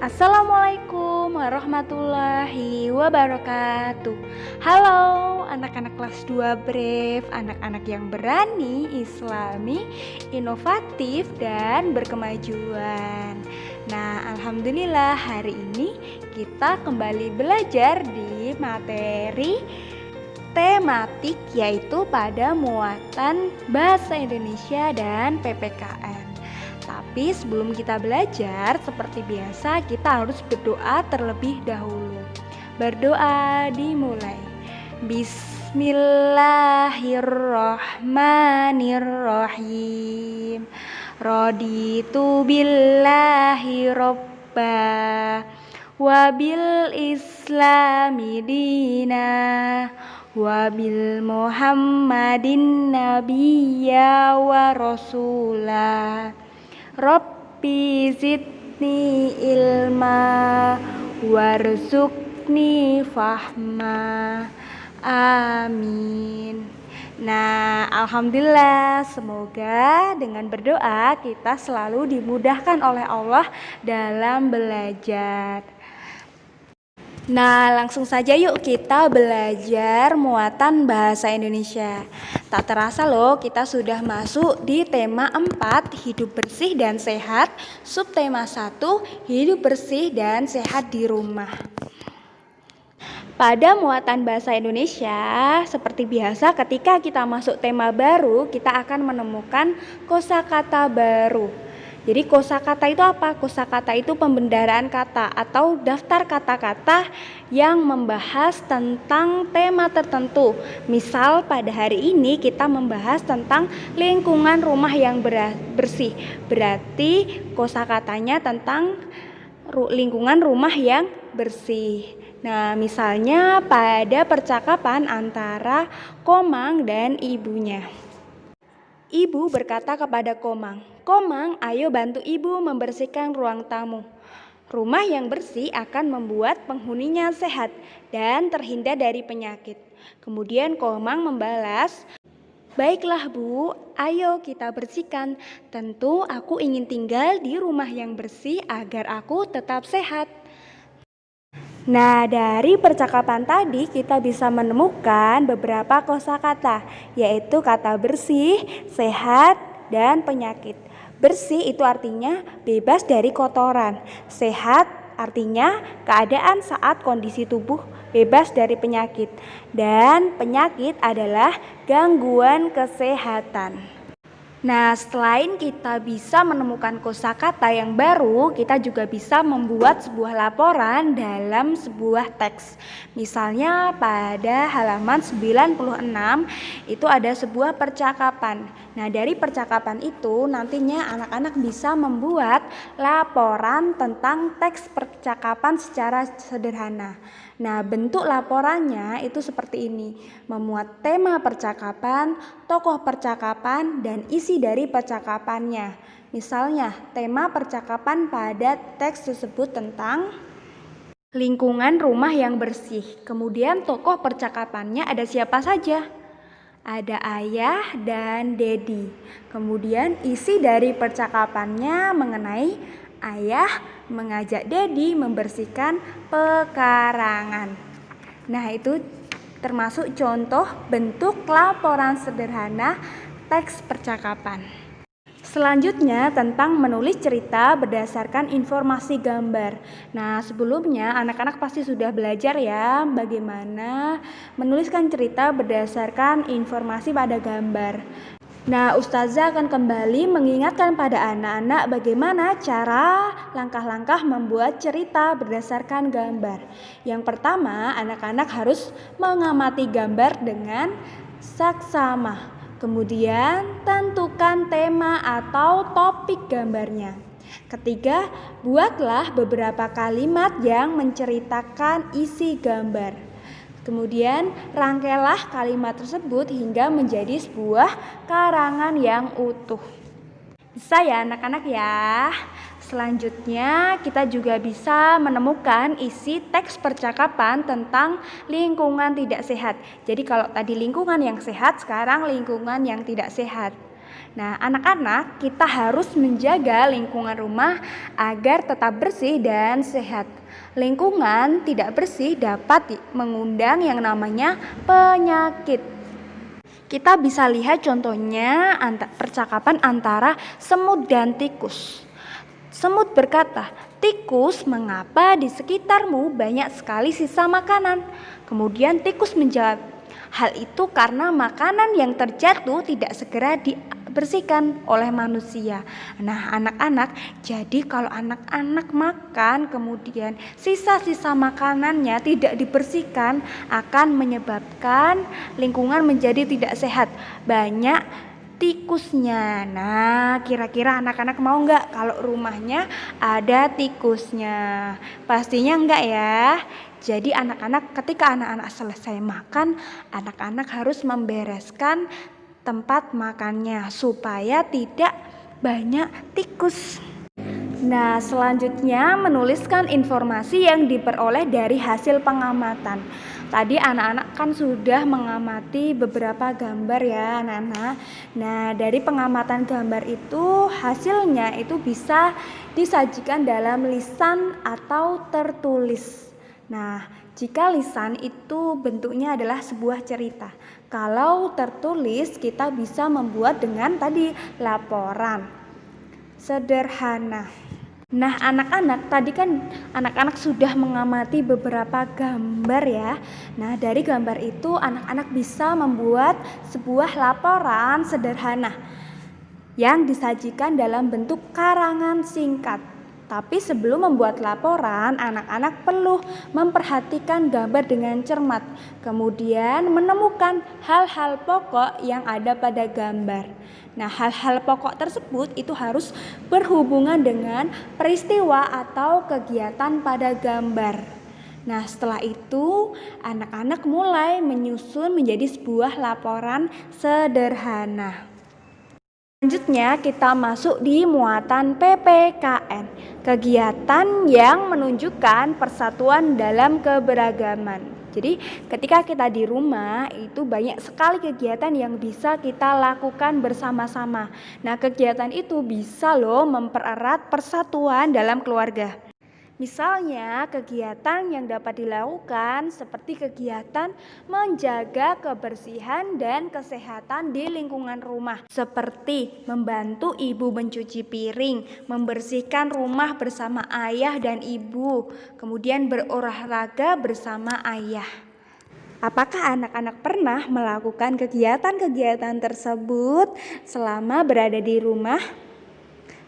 Assalamualaikum warahmatullahi wabarakatuh. Halo anak-anak kelas 2 Brave, anak-anak yang berani, islami, inovatif, dan berkemajuan. Nah, alhamdulillah hari ini kita kembali belajar di materi tematik, yaitu pada muatan bahasa Indonesia dan PPKN. Tapi sebelum kita belajar, seperti biasa kita harus berdoa terlebih dahulu. Berdoa dimulai. Bismillahirrahmanirrahim. Raditu billahi robba wabil islami dina wabil muhammadin nabiyya wa rasulah. Rabbi zidni ilma warzuqni fahma. Amin. Nah, alhamdulillah, semoga dengan berdoa kita selalu dimudahkan oleh Allah dalam belajar. Nah, langsung saja yuk kita belajar muatan bahasa Indonesia. Tak terasa loh, kita sudah masuk di tema 4, hidup bersih dan sehat. Subtema 1, hidup bersih dan sehat di rumah. Pada muatan bahasa Indonesia, seperti biasa ketika kita masuk tema baru, kita akan menemukan kosakata baru. Jadi kosakata itu apa? Kosakata itu pembendaraan kata atau daftar kata-kata yang membahas tentang tema tertentu. Misal pada hari ini kita membahas tentang lingkungan rumah yang bersih. Berarti kosakatanya tentang lingkungan rumah yang bersih. Nah, misalnya pada percakapan antara Komang dan ibunya. Ibu berkata kepada Komang, "Komang, ayo bantu ibu membersihkan ruang tamu. Rumah yang bersih akan membuat penghuninya sehat dan terhindar dari penyakit." Kemudian Komang membalas, "Baiklah Bu, ayo kita bersihkan. Tentu aku ingin tinggal di rumah yang bersih agar aku tetap sehat." Nah, dari percakapan tadi kita bisa menemukan beberapa kosakata, yaitu kata bersih, sehat, dan penyakit. Bersih itu artinya bebas dari kotoran. Sehat artinya keadaan saat kondisi tubuh bebas dari penyakit. Dan penyakit adalah gangguan kesehatan. Nah, selain kita bisa menemukan kosakata yang baru, kita juga bisa membuat sebuah laporan dalam sebuah teks. Misalnya pada halaman 96 itu ada sebuah percakapan. Nah, dari percakapan itu nantinya anak-anak bisa membuat laporan tentang teks percakapan secara sederhana. Nah, bentuk laporannya itu seperti ini: memuat tema percakapan, tokoh percakapan, dan isi dari percakapannya. Misalnya, tema percakapan pada teks tersebut tentang lingkungan rumah yang bersih. Kemudian tokoh percakapannya ada siapa saja? Ada ayah dan dedi. Kemudian isi dari percakapannya mengenai ayah mengajak dedi membersihkan pekarangan. Nah, itu termasuk contoh bentuk laporan sederhana teks percakapan. Selanjutnya tentang menulis cerita berdasarkan informasi gambar. Nah, sebelumnya anak-anak pasti sudah belajar ya bagaimana menuliskan cerita berdasarkan informasi pada gambar. Nah, Ustazah akan kembali mengingatkan pada anak-anak bagaimana cara langkah-langkah membuat cerita berdasarkan gambar. Yang pertama, anak-anak harus mengamati gambar dengan saksama. Kemudian, tentukan tema atau topik gambarnya. Ketiga, buatlah beberapa kalimat yang menceritakan isi gambar. Kemudian, rangkailah kalimat tersebut hingga menjadi sebuah karangan yang utuh. Bisa ya anak-anak ya? Selanjutnya kita juga bisa menemukan isi teks percakapan tentang lingkungan tidak sehat. Jadi kalau tadi lingkungan yang sehat, sekarang lingkungan yang tidak sehat. Nah, anak-anak, kita harus menjaga lingkungan rumah agar tetap bersih dan sehat. Lingkungan tidak bersih dapat mengundang yang namanya penyakit. Kita bisa lihat contohnya percakapan antara semut dan tikus. Semut berkata, "Tikus, mengapa di sekitarmu banyak sekali sisa makanan?" Kemudian tikus menjawab, "Hal itu karena makanan yang terjatuh tidak segera dibersihkan oleh manusia." Nah, anak-anak, jadi kalau anak-anak makan kemudian sisa-sisa makanannya tidak dibersihkan akan menyebabkan lingkungan menjadi tidak sehat. Banyak tikusnya. Nah, kira-kira anak-anak mau nggak kalau rumahnya ada tikusnya? Pastinya enggak ya. Jadi anak-anak, ketika anak-anak selesai makan, anak-anak harus membereskan tempat makannya supaya tidak banyak tikus. Nah, selanjutnya menuliskan informasi yang diperoleh dari hasil pengamatan. Tadi anak-anak kan sudah mengamati beberapa gambar ya, anak-anak. Nah, dari pengamatan gambar itu hasilnya itu bisa disajikan dalam lisan atau tertulis. Nah, jika lisan itu bentuknya adalah sebuah cerita. Kalau tertulis kita bisa membuat dengan tadi laporan sederhana. Nah, anak-anak, tadi kan anak-anak sudah mengamati beberapa gambar ya. Nah, dari gambar itu anak-anak bisa membuat sebuah laporan sederhana yang disajikan dalam bentuk karangan singkat. Tapi sebelum membuat laporan, anak-anak perlu memperhatikan gambar dengan cermat, kemudian menemukan hal-hal pokok yang ada pada gambar. Nah, hal-hal pokok tersebut itu harus berhubungan dengan peristiwa atau kegiatan pada gambar. Nah, setelah itu anak-anak mulai menyusun menjadi sebuah laporan sederhana. Selanjutnya kita masuk di muatan PPKN, kegiatan yang menunjukkan persatuan dalam keberagaman. Jadi ketika kita di rumah itu banyak sekali kegiatan yang bisa kita lakukan bersama-sama. Nah, kegiatan itu bisa loh mempererat persatuan dalam keluarga. Misalnya kegiatan yang dapat dilakukan seperti kegiatan menjaga kebersihan dan kesehatan di lingkungan rumah, seperti membantu ibu mencuci piring, membersihkan rumah bersama ayah dan ibu, kemudian berolahraga bersama ayah. Apakah anak-anak pernah melakukan kegiatan-kegiatan tersebut selama berada di rumah?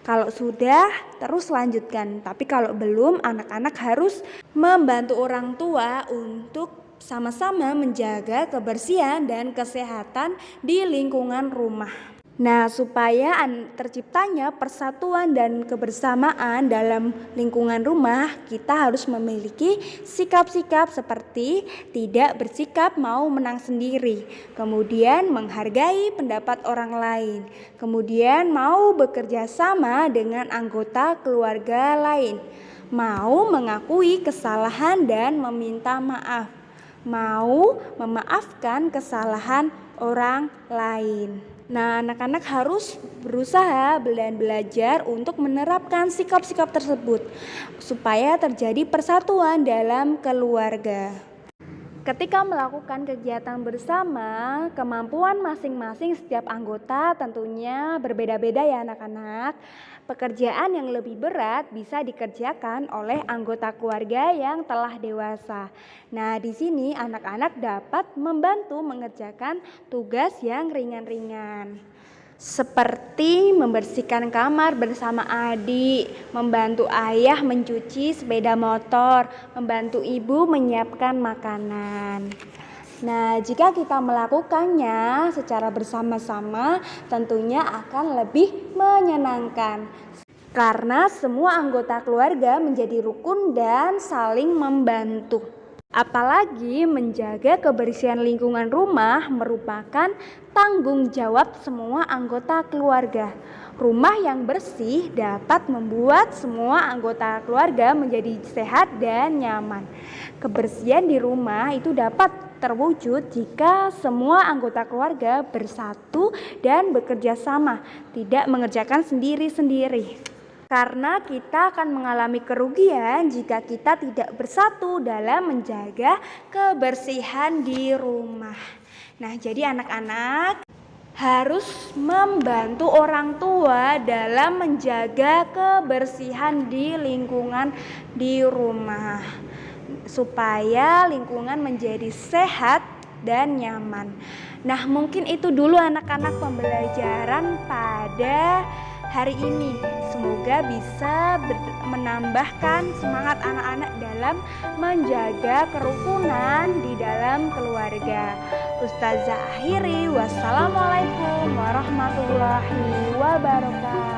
Kalau sudah, terus lanjutkan. Tapi kalau belum, anak-anak harus membantu orang tua untuk sama-sama menjaga kebersihan dan kesehatan di lingkungan rumah. Nah, supaya terciptanya persatuan dan kebersamaan dalam lingkungan rumah, kita harus memiliki sikap-sikap seperti tidak bersikap mau menang sendiri, kemudian menghargai pendapat orang lain, kemudian mau bekerja sama dengan anggota keluarga lain, mau mengakui kesalahan dan meminta maaf, mau memaafkan kesalahan orang lain. Nah, anak-anak harus berusaha dan belajar untuk menerapkan sikap-sikap tersebut supaya terjadi persatuan dalam keluarga. Ketika melakukan kegiatan bersama, kemampuan masing-masing setiap anggota tentunya berbeda-beda ya anak-anak. Pekerjaan yang lebih berat bisa dikerjakan oleh anggota keluarga yang telah dewasa. Nah, di sini anak-anak dapat membantu mengerjakan tugas yang ringan-ringan. Seperti membersihkan kamar bersama adik, membantu ayah mencuci sepeda motor, membantu ibu menyiapkan makanan. Nah, jika kita melakukannya secara bersama-sama, tentunya akan lebih menyenangkan. Karena semua anggota keluarga menjadi rukun dan saling membantu. Apalagi menjaga kebersihan lingkungan rumah merupakan tanggung jawab semua anggota keluarga. Rumah yang bersih dapat membuat semua anggota keluarga menjadi sehat dan nyaman. Kebersihan di rumah itu dapat terwujud jika semua anggota keluarga bersatu dan bekerja sama, tidak mengerjakan sendiri-sendiri. Karena kita akan mengalami kerugian jika kita tidak bersatu dalam menjaga kebersihan di rumah. Nah, jadi anak-anak harus membantu orang tua dalam menjaga kebersihan di lingkungan di rumah supaya lingkungan menjadi sehat dan nyaman. Nah, mungkin itu dulu anak-anak pembelajaran pada hari ini. Semoga bisa menambahkan semangat anak-anak dalam menjaga kerukunan di dalam keluarga. Ustazah akhiri, wassalamualaikum warahmatullahi wabarakatuh.